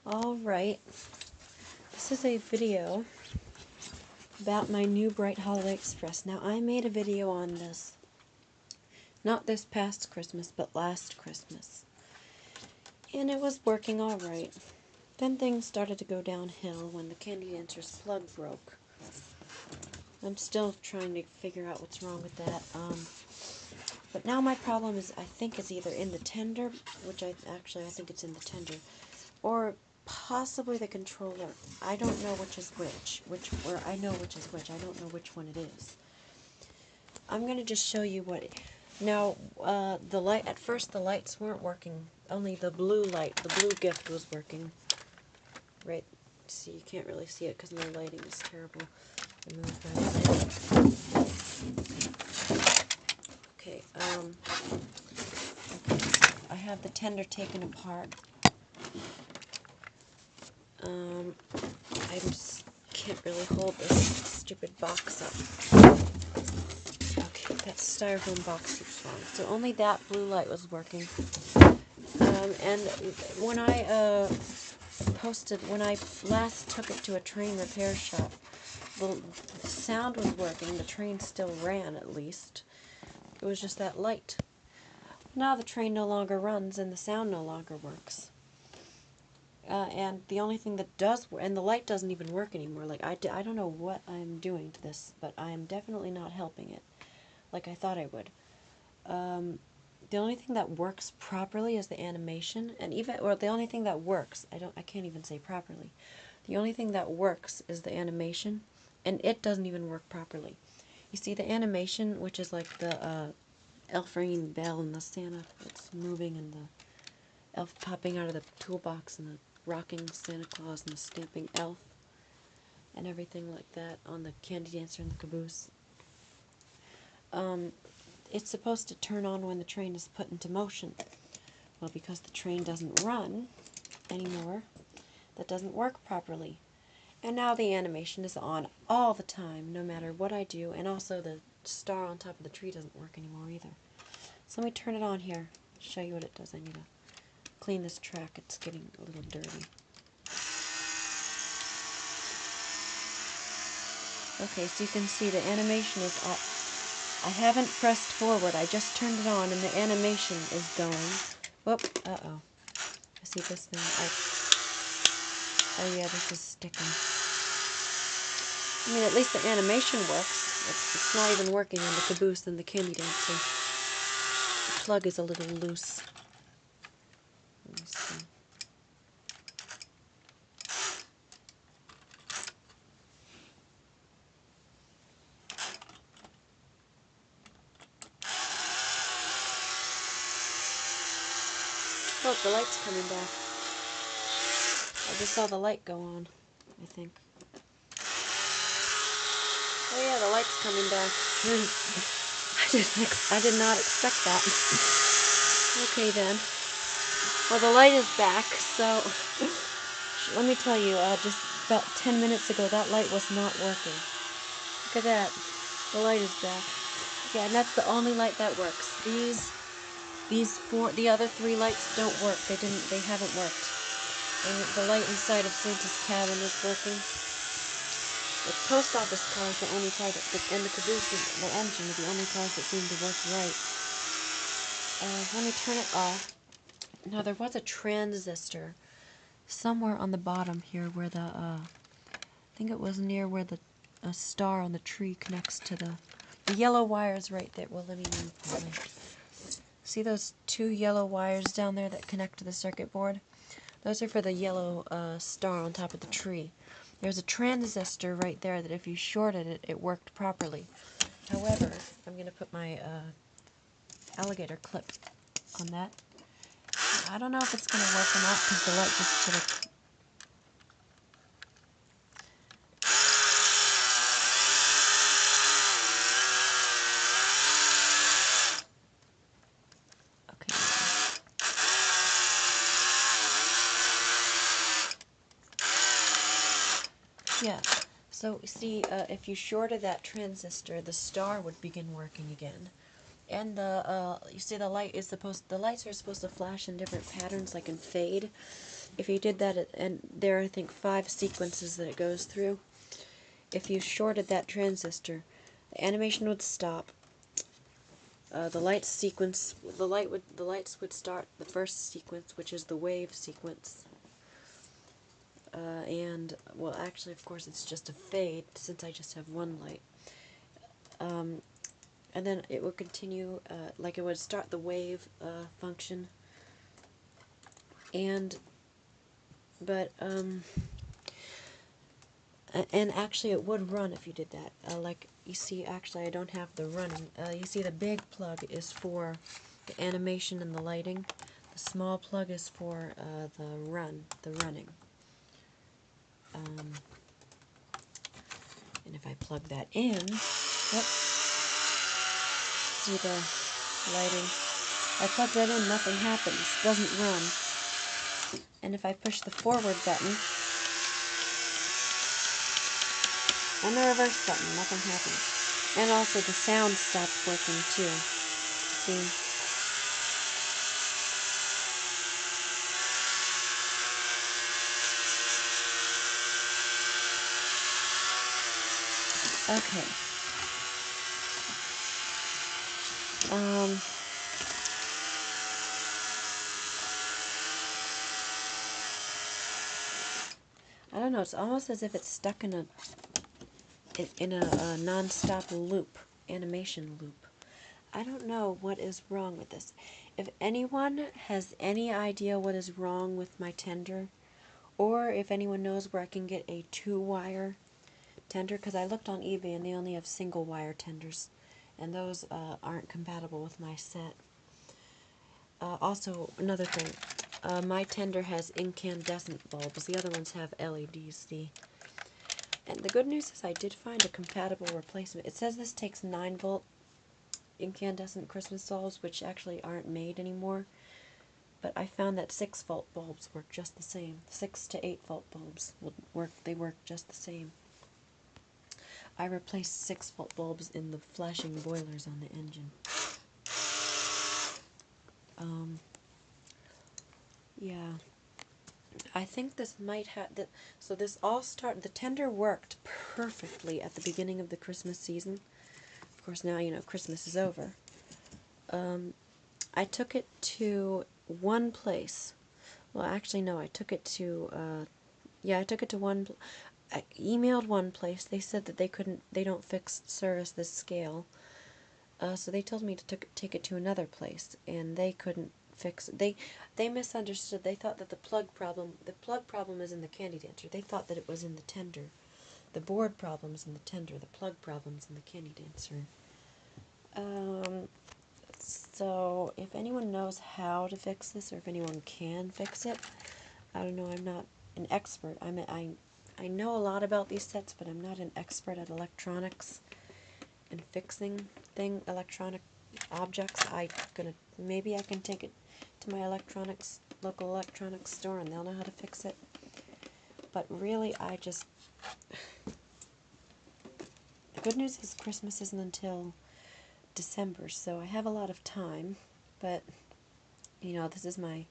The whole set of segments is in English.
Alright, this is a video about my new Bright Holiday Express. Now, I made a video on this, not this past Christmas, but last Christmas. And it was working alright. Then things started to go downhill when the Candy Dancer's plug broke. I'm still trying to figure out what's wrong with that. But now my problem is, I think it's either in the tender, which I think it's in the tender, or possibly the controller. I don't know which is which. Or I know which is which. I don't know which one it is. I'm going to just show you what... Now, the light, at first the lights weren't working. Only the blue light, the blue gift was working. Right, see, you can't really see it because my lighting is terrible. Okay, I have the tender taken apart. I just can't really hold this stupid box up. Okay, that styrofoam box keeps falling. So only that blue light was working. And when I when I last took it to a train repair shop, the sound was working. The train still ran, at least. It was just that light. Now the train no longer runs and the sound no longer works. And the only thing that does work, and the light doesn't even work anymore. Like, I don't know what I'm doing to this, but I am definitely not helping it like I thought I would. The only thing that works properly is the animation, and the only thing that works, I can't even say properly. The only thing that works is the animation, and it doesn't even work properly. You see the animation, which is like the elf ringing bell and the Santa that's moving and the elf popping out of the toolbox and the rocking Santa Claus and the stamping elf and everything like that on the Candy Dancer and the caboose. It's supposed to turn on when the train is put into motion. Well, because the train doesn't run anymore, that doesn't work properly. And now the animation is on all the time, no matter what I do, and also the star on top of the tree doesn't work anymore either. So let me turn it on here, show you what it does. I need to clean this track, it's getting a little dirty. Okay, so you can see the animation is up. I haven't pressed forward, I just turned it on and the animation is going. Whoop, uh-oh. I see this thing. Oh yeah, this is sticking. I mean, at least the animation works. It's not even working on the caboose and the Candy Dancer. The plug is a little loose. Let me see. Look, the light's coming back. I just saw the light go on, I think. Oh yeah, the light's coming back. I did not expect that. Okay then. Well, the light is back, so let me tell you, just about 10 minutes ago, that light was not working. Look at that. The light is back. Yeah, and that's the only light that works. The other three lights don't work. They haven't worked. And the light inside of Santa's cabin is working. The post office car is the only car and the caboose, the engine, are the only cars that seem to work right. Let me turn it off. Now, there was a transistor somewhere on the bottom here where I think it was near where the star on the tree connects to the yellow wires right there. Well, let me move it. See those two yellow wires down there that connect to the circuit board? Those are for the yellow star on top of the tree. There's a transistor right there that if you shorted it, it worked properly. However, I'm going to put my alligator clip on that. I don't know if it's going to work or not because the light just sort of... Yeah, so see, if you shorted that transistor, the star would begin working again. And you see the lights are supposed to flash in different patterns, like in fade. if you did that, and there are, I think, 5 sequences that it goes through. If you shorted that transistor, the animation would stop. The lights would start the first sequence, which is the wave sequence. And, well, actually, of course, it's just a fade, since I just have one light. And then it would continue, like it would start the wave function. And actually it would run if you did that. Like, you see, actually I don't have the running. You see the big plug is for the animation and the lighting. The small plug is for the running. And if I plug that in, see the lighting. I plug that in, nothing happens, doesn't run. And if I push the forward button and the reverse button, nothing happens. And also the sound stops working too. See? Okay. I don't know, it's almost as if it's stuck in a non-stop loop, animation loop. I don't know what is wrong with this. If anyone has any idea what is wrong with my tender, or if anyone knows where I can get a 2-wire tender, because I looked on eBay and they only have single-wire tenders, and those aren't compatible with my set. Also, another thing, my tender has incandescent bulbs. The other ones have LEDs, see? And the good news is I did find a compatible replacement. It says this takes 9-volt incandescent Christmas bulbs, which actually aren't made anymore. But I found that 6-volt bulbs work just the same. 6 to 8-volt bulbs would work. They work just the same. I replaced 6-volt bulbs in the flashing boilers on the engine. Yeah. I think this might have... So this all started... The tender worked perfectly at the beginning of the Christmas season. Of course, now, you know, Christmas is over. I took it to one place. Well, actually, no, I took it to... I took it to one... I emailed one place. They said that they don't service this scale. So they told me to take it to another place, and they couldn't fix it. They misunderstood. They thought that the plug problem is in the candy dancer. They thought that it was in the tender. The board problem's in the tender. The plug problem's in the candy dancer. So if anyone knows how to fix this, or if anyone can fix it, I don't know. I'm not an expert. I know a lot about these sets, but I'm not an expert at electronics and fixing electronic objects. Maybe I can take it to my local electronics store, and they'll know how to fix it. But really, the good news is Christmas isn't until December, so I have a lot of time. But you know, this is one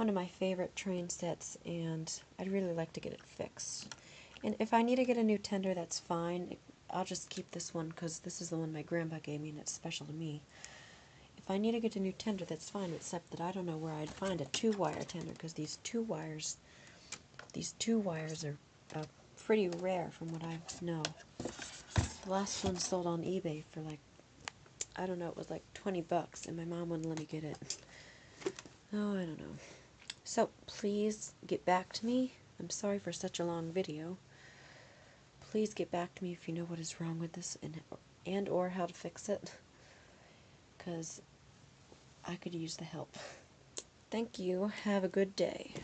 of my favorite train sets, and I'd really like to get it fixed. And if I need to get a new tender, that's fine. I'll just keep this one, because this is the one my grandpa gave me, and it's special to me. If I need to get a new tender, that's fine, except that I don't know where I'd find a 2-wire tender, because these two wires are pretty rare from what I know. The last one sold on eBay for like, I don't know, it was like $20, and my mom wouldn't let me get it. Oh, I don't know. So, please get back to me. I'm sorry for such a long video. Please get back to me if you know what is wrong with this and or how to fix it, because I could use the help. Thank you. Have a good day.